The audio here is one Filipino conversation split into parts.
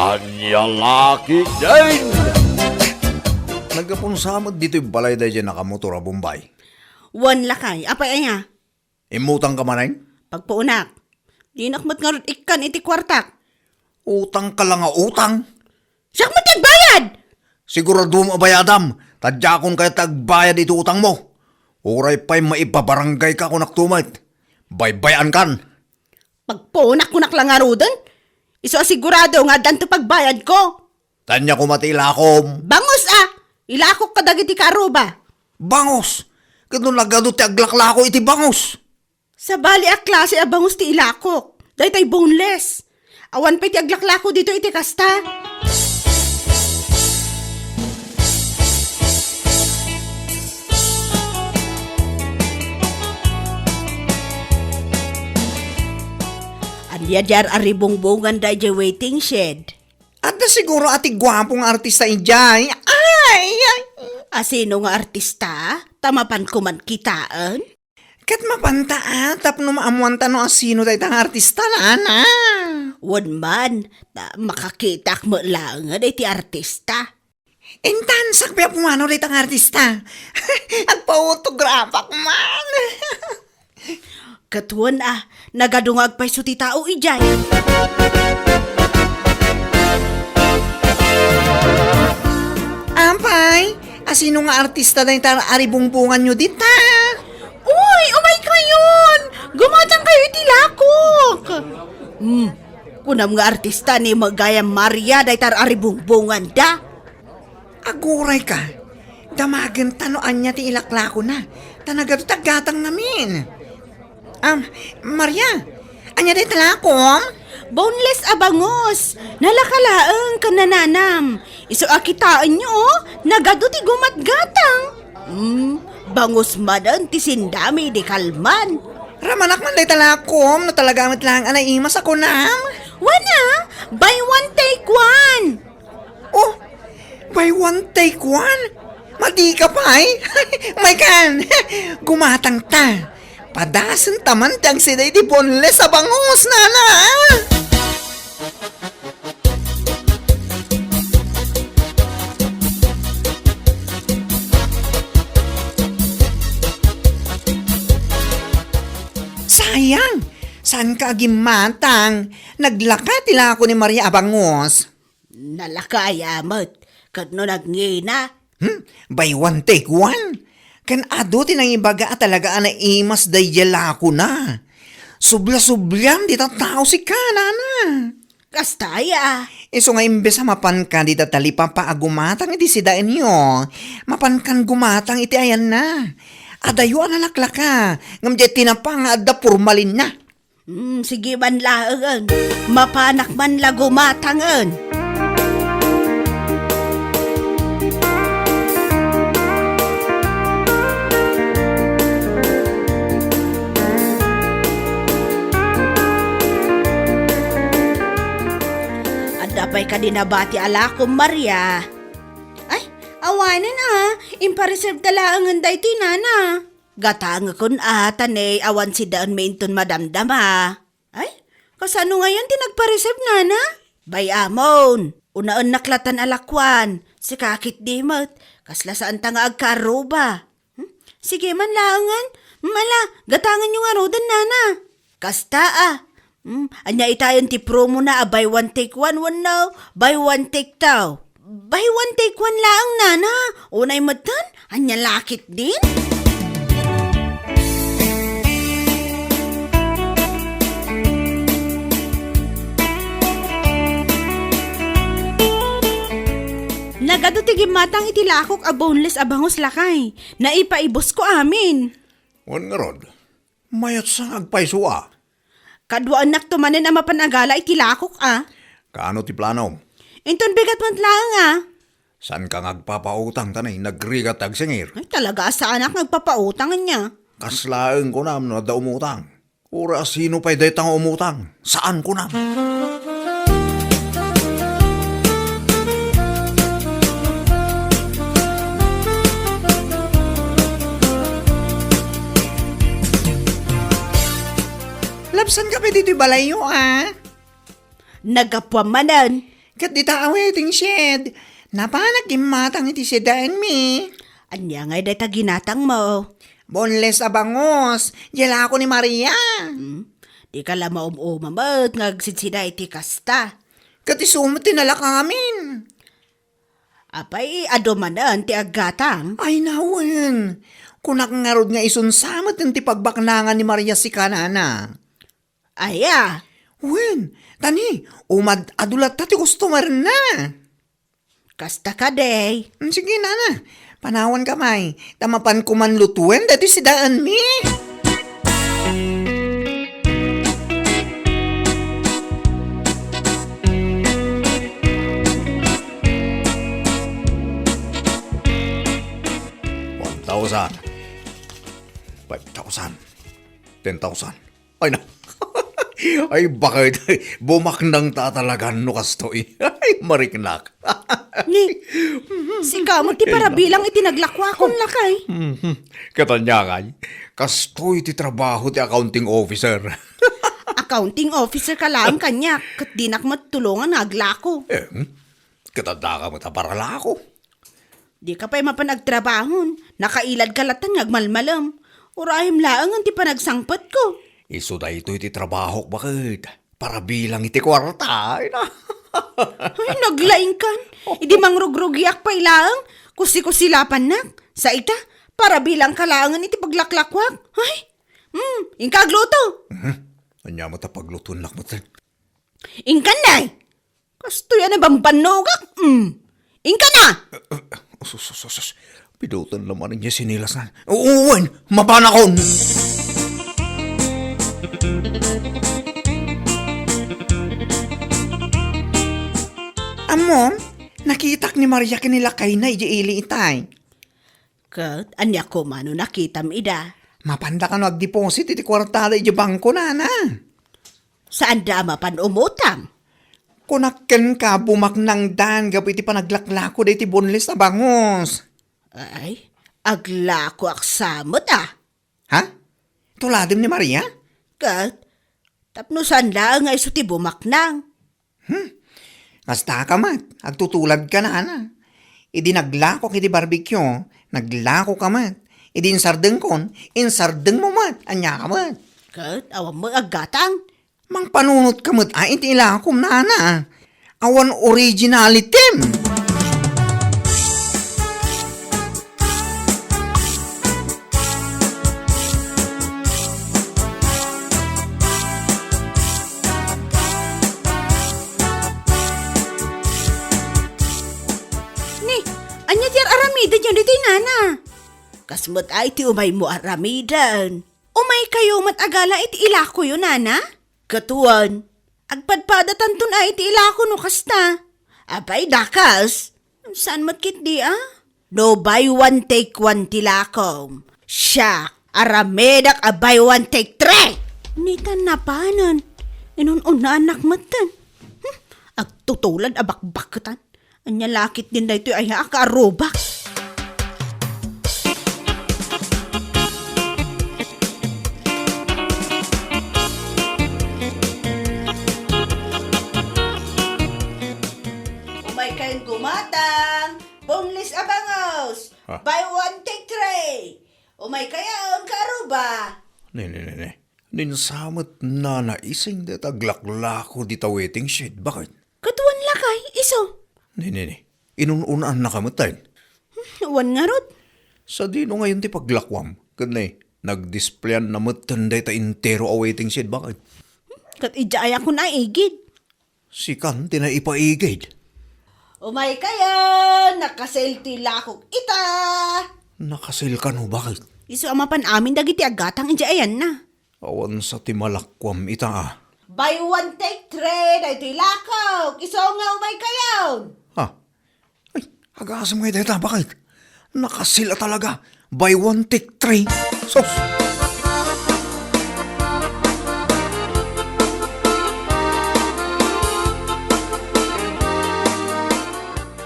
Anya laki din! Nagkapunsamad dito'y balay dahi dyan nakamotor a Bombay. Wan lakay, apay aya. Imutang ka manay? Pagpuunak. Di nakmat nga rin ikan iti kwartak. Utang ka lang nga utang. Siyak mo tagbayad! Sigurado mo bayadam. Tadya kung kaya tagbayad ito utang mo. Uray pa'y maipabarangay ka kung naktumit. Baybayan kan. Pagpuunak ko naklang nga rodan. Iso asigurado nga danto pagbayad ko. Tanya ko matilakom. Bangus ilakok ka dagiti karuba. Bangos. Kano nagado ti aglaklako iti bangos. Sa bali a klase a bangus ti ilakok. Dahi tay boneless. Awan pa iti aglaklako dito iti kasta. Anya jar aribongbongan dahi jay waiting shed. At na siguro ati gwapong artista injay. Ay! Asino nga artista? Tamapan ko man kitaan? Kat mapanta tapno maamuan no asino tayo tang artista na. Wan man, makakitak mo lang nga ti artista. Entan sakpia pumano tayo tang artista. Agpa-autograph man. Katuan nagadungag pa'y suti tao ijay. Ampay, asino nga artista na yung aribungbungan nyo dita? Uy, umay kayon! Gumatang kayo itilakok! Kunam nga artista ni Magaya Maria day tar aribungbungan da. Aguray ka. Damagan tanoan niya ti ilaklako na. Tanagato tagatang namin. Maria, anya day talakom? Boneless abangos, nalakalaang kanananam. Iso akitaan nyo, nagado ti gumatgatang. Bangos madan ti sindami di kalman. Ramanak man day talakom, no talaga lang anaimas ako na. Wana, buy one take one. Oh, buy one take one? Madi ka pa May kan, gumatang ta. Padasan taman tiyang siday di boneless sa bangos, nana. Sayang, saan ka agimatang? Naglaka tila ako ni Maria Abangos. Nalakayamot, kadno nagngina. By one take one? Kan ado tinang ibaga at talaga na imas dayala ko na. Subla-sublyam di tao si kanana. Kastaya. Iso nga imbes sa mapan ka di tatalipa pa agumatang iti sidain nyo. Mapan kan gumatang iti ayan na. Adayo ang alaklaka. Ngamdi tinapang adda purmalin na. Sige man laangan. Mapanak man lagumatangan. Adapay ka dinabati alakom Maria. Ay, awanan impareserve talaangan day tinana. Gatang kun tanay awan si daan mainton madamdam Ay, kasano ngayon tinagpareserve nana? Bay amon, unaan naklatan alakwan, si kakit dimot, kasla saan tanga agkaroba. Sige man laangan, mala, gatangan yung arodan nana. Kasta anya itayon ti promo na buy one take one now, buy one take two. Buy one take one laang nana, unay matan, anya lakit din. Nagado ti gimatang itilakok a boneless abangos lakay, naipaibos ko amin. Wan nga rod, mayat sa agpaisua. Kadwa anak tumanin ang mapanagala itilakok Kaano ti plano? Inton bigat mo lang San ka ngagpapautang tanay, nagrigat agsingir. Ay talaga sa anak nagpapautangan niya. Kaslaeng ko nam no da umutang. Ura sino pa'y daytang umutang? Saan ko nam? Labsan ka pa dito'y balayo, Nagapwamanan. Kat di ta waiting shed. Napanak matang iti sedaan mi. Anya ngay day ta ginatang mo. Bonles abangos. Yala ako ni Maria. Di ka la maumamad ngagsidsida iti kasta. Kat isumot tinala kamin. Apay adomanan ti aggatang. Ay nawen. Kunak nga rod nga isunsamat ng ti pagbaknangan ni Maria si kanana. Aya, Wen, tani, umad adulat ta ti customer na. kasta ka day. Sige na. Panawan kamay. Tamapan ko man lutuin dati si daan mi. $1,000, $5,000, $10,000. Ay na. Ay bakit bumaknang tatalagan no kasto eh. Ay mariknak. Ni, si kamot ti para bilang itinaglakwa kon lakay. Katanyangay, kasto iti trabaho ti accounting officer. Accounting officer ka lang kanya, kat dinak matulungan naglako. Katanda ka mo taparala ako. Di ka pa'y mapanagtrabahon, nakailad ka latan ngagmalmalam. Urahim laang ang ti panagsangpat ko. Iso da ito iti trabaho bakit? Para bilang iti kwarta. Ay na. Ay, naglaing kan. Idi mangrugrugiak pa'y laang, kusi-kusilapan nak. Sa ita, para bilang kalaangan iti paglaklakwak. Ay, ingkagluto. Anya mo tapagluton lak mo tin. Ingkan na. Kasto yan na bambanogak. Ingkan na. Sus. Pidutan naman niya sinilas na. Uwan, mapanakon. Amom, nakitak ni Maria kinilakay na ili itay. Kat, anya ko mano nakitam ida. Mapanda ka no agdeposit iti kwartada iti bangko na. Saan da mapan umutang? Kunakken ka bumaknang dan gabi iti panaglaklako da iti bonles na bangos. Ay, aglako aksamot ah. Ha? Tuladim ni Maria? Kat, tapnusan lang nga iso ti bumaknang. Kasta ka mat, agtutulad ka na. Idi naglako kiti barbecue, naglako ka mat. Idi insardeng kon, insardeng mo mat, anya ka mat. Kat, awan mo aggatang. Mang panunot ka mat, ay iti ilakom na. Awan originalitim. Ni, anya ti aramida dyan dito nana. Kasmot ay ti umay mo aramidan. Umay kayo mat agala iti ilako yun nana. Katuan, agpadpadatan tun ay iti ilako no kasta. Abay dakas, saan mat kit di ah? No buy one take one tilakom. Siya, aramedak a buy one take three. Nitan na panan, inun-una anak matan. Agtutulad abakbakatan. Anya lakit din na ito ay akaarobak. Umay kayong gumatang, boneless abangos, buy one take three. Umay kayong karuba. Ne. Ninsamot na naising da taglaklako di ta waiting shed. Bakit? Katuan lakay, iso. Ne. Inununaan na kamatayin. Wan nga rod. Sa dino ngayon ti paglakwam. Kanay, nag-displayan na matanday ta intero a waiting shed. Bakit? Kat ijaya ko na igid. Si Kante na ipaigid. Umay kayo, nakaselti lakok ita. Nakasil ka no, bakit? Iso amapan amin dagiti agatang ijayan na. Awan sa timalakwam ita ah. Buy one take three, dahito ilakaw. Iso nga umay kayo. Ha? Ay, agasam ngayon dito, bakit? Nakasila talaga. Buy one, take three. Sos!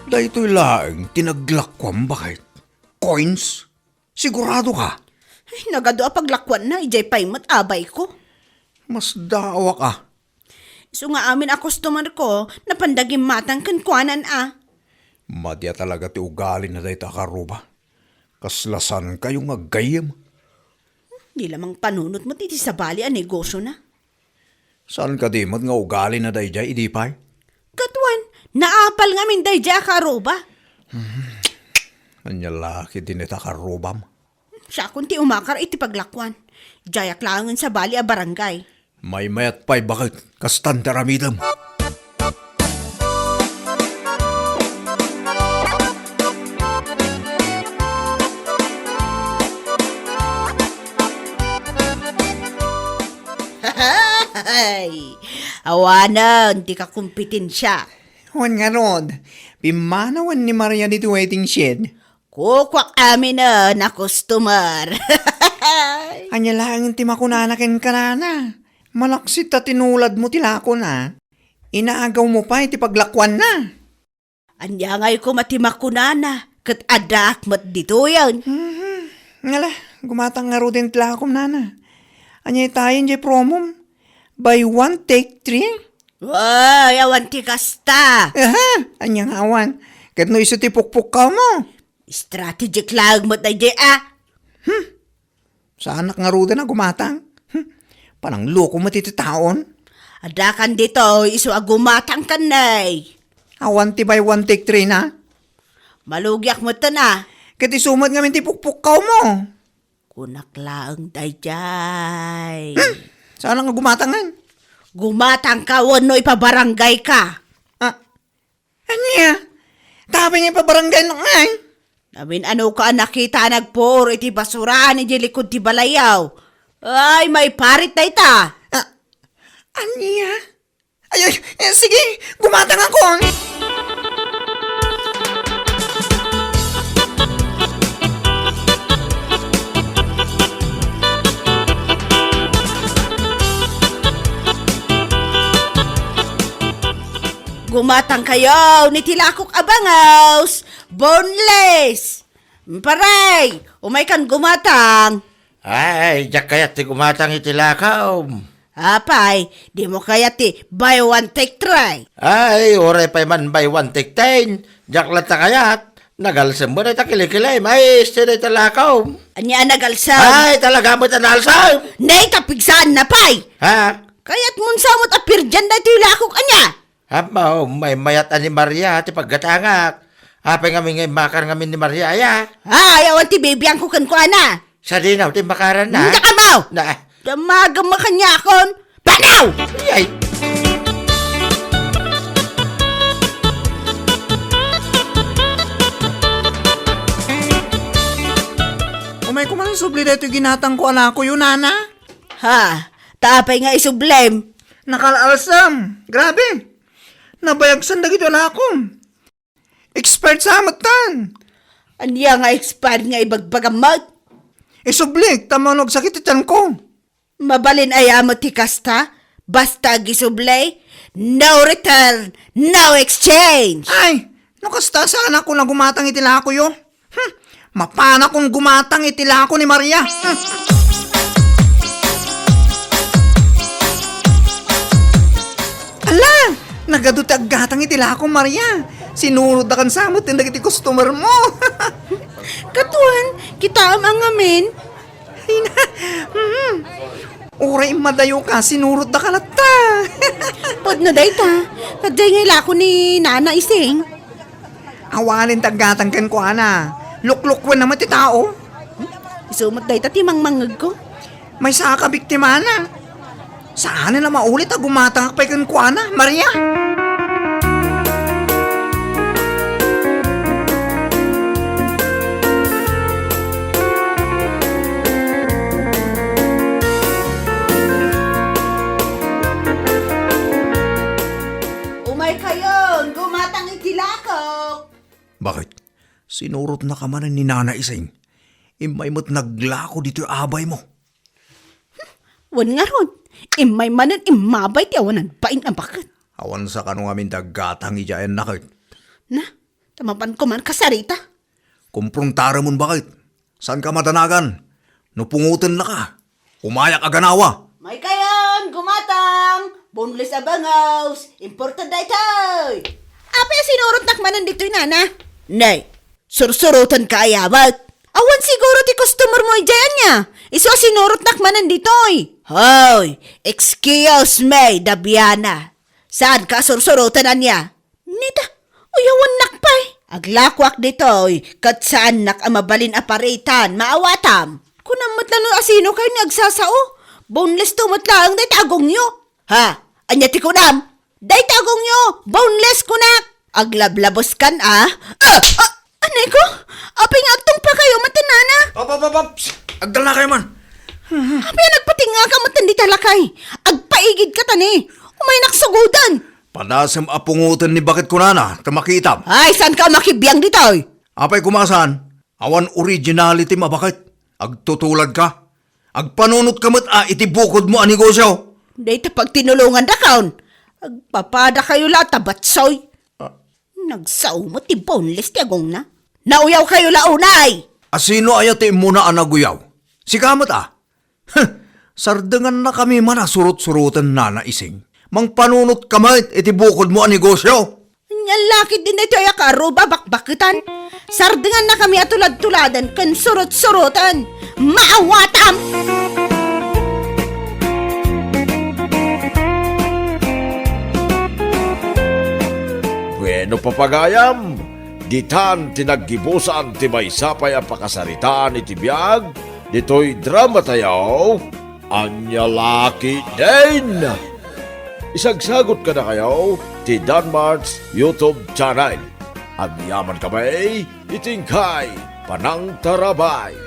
Dahito'y laeng tinaglakwam, bakit? Coins? Sigurado ka? Ay, nagado a paglakwan na, ijay paymat abay ko. Mas dawa ka. So nga amin a customer ko, napandagim matang kankwanan Madya talaga ti ugali na day takaruba. Kaslasan kayo nga gayam. Di lamang panunot mo titi sa bali a negosyo na. Saan ka di nga ugali na day jay idipay? Katuan, naapal nga min day dya karoba. Anya laki din ita karubam. Siya kunti umakar iti paglakwan. Jayak langan sa bali a barangay. May mayat pa'y bakit kastan taramidam. Ay, awanan, di ka kumpitin siya. Wan nga ron, pimanawan ni Maria dito waiting shed. Kukwak amin na customer. Anya lang ti makunanakin ka na. Malaksit ta tinulad mo tilako na. Inaagaw mo pa iti paglakwan na. Anya ngay ko matimakunana, kat adak mat dito yan. Ngala, gumatang nga ro din tilakom nana. Anya tayo di promom. Buy one, take three. Ay, awan ti kasta. Aha, anya nga awan. Kat no iso ti pukpuk ka mo. Strategic lang mat na di Sa anak nga ro din na gumatang. Panang loko mo tititaon. Adakan dito, iso agumatang kanay. Awan ti buy one, take three na. Malugyak mo to na. Kat isumat nga min ti pukpuk ka mo. Kunak lang dayjay. Saan nga gumatangan? Gumatang ka, wano ipabarangay ka. Anya? Tabi nga pabarangay na ngay. Namin ano ka nakita nagpuro iti basurahan ni likod ti balayaw. Ay, may parit na ita. Anya? Ay, sige, gumatang ako. Gumatang kayo, nitilakok abangaws, boneless. Paray, umay kan gumatang. Ay, jak kaya ti gumatang itilakaw. Apay, di mo kaya ti buy one take try. Ay, oray pa man by one take 10. Jak lata kayat. Nagalsam mo na ita kilikilay. May istiri talakaw. Anya nagalsam. Ay, talaga mo tanalsam. Nay kapigsaan na pay. Ha? Kaya't mun samot apir dyan na tilakok anya. Hapa, may mayat ni Maria ti paggatangak. Hapa nga ngay makar ngamin ni Maria, ya. Ay, awan ti baby ang kukan ko ana. Sa dinaw, ti makaran na. Hindi ka mau. Na, Damagam makanyakon. Panaw! ay. Umay ko man subli dito ginatang ko alako yun, nana. Ha, tapay nga isublem. Nakalaalsam. Grabe. Nabayagsan na gito alako. Expert sa amatan. Anya nga expired nga ibagbagamot. Isublik, tamanog sakit itan ko. Mabalin ayamot ti kasta. Basta gisublay. No return, no exchange. Ay, nakasta sana ko na gumatang itilako yo. Mapana kung gumatang itilako ni Maria. Ala, nagadutag gatang itilako Maria. Sinunod na kan samot yung nagiti customer mo. Katuan, kita ang amin. Ay na, Uray madayo ka, sinurot na kalata. Pod na day ta. Kaday nga ilako ni Nana Ising. Awalin tagatang kan ko, ana. Luklukwan naman ti tao. Isumot day ta timang mangag ko. May saka biktima na. Saan na maulit ang gumatang pa kan ko, ana, Maria? Umay kayon, gumatang itilakok. Bakit? Sinurot na ka man ni Nana Ising. Imay mo't naglako dito yung abay mo. Wan nga ron, imay manan imabay ti awanan pain ang bakit. Awan sa kanong amin dagatang ijayan nakit. Na, tamapan ko man kasarita. Kumpruntara mon bakit? Saan ka matanagan? Nupungutan na ka. Umayak aganawa. May kayon, gumatang, Boneless abangaws, important da itoy. Apa sinurot nakmanan dito'y nana? Nay, sursurutan ka ayabat. Awan siguro ti customer mo ijayan niya. Iso sinurot nakmanan dito'y. Hoy, excuse me, Dabiana. Saan ka sursurutan na niya? Nita, uyawan nakpay. Aglakwak dito'y, kat saan nak amabalin aparitan, maawatam. Kunamat lang no asino kayo nagsasao. Boneless tumatlaang day tagong nyo. Ha? Anya ti kunam? Day tagong nyo, boneless kunak. Aglablabos kan anay ko? Aping atong pa kayo matanana. Agdal na kayo man. Aping nagpatinga ka matan di talakay. Agpaigid ka tani. Umay naksugudan. Padasam apungutan ni bakit kunana, tamakitam. Ay, saan ka makibiyang ditoy? Apay kumasan, awan originality mabakit. Agtutulad ka. Agpanunot ka itibukod mo ang negosyo. Dito pag tinulungan da kaon. Agpapada kayo la tabatsoy. Nagsaw mo ti boneless ti agong na. Nauyaw kayo launay. Asino ayati muna ang naguyaw? Si kamat Sardangan na kami man surut-surutan na naising. Mang panunot kamay itibukod mo ang negosyo. Nyalakit din ito ay akaro babakbakitan. Sardangan na kami atulad-tuladan kan surut-surutan. Maawatam! Bueno papagayam, ditan tinaggibusan ti may sapay ang pakasaritaan iti biyag, dito'y drama tayaw, anya laki din. Isagsagot ka na kayo ti Danmart's YouTube channel. Ang yaman kamay, itingkay, panang tarabay.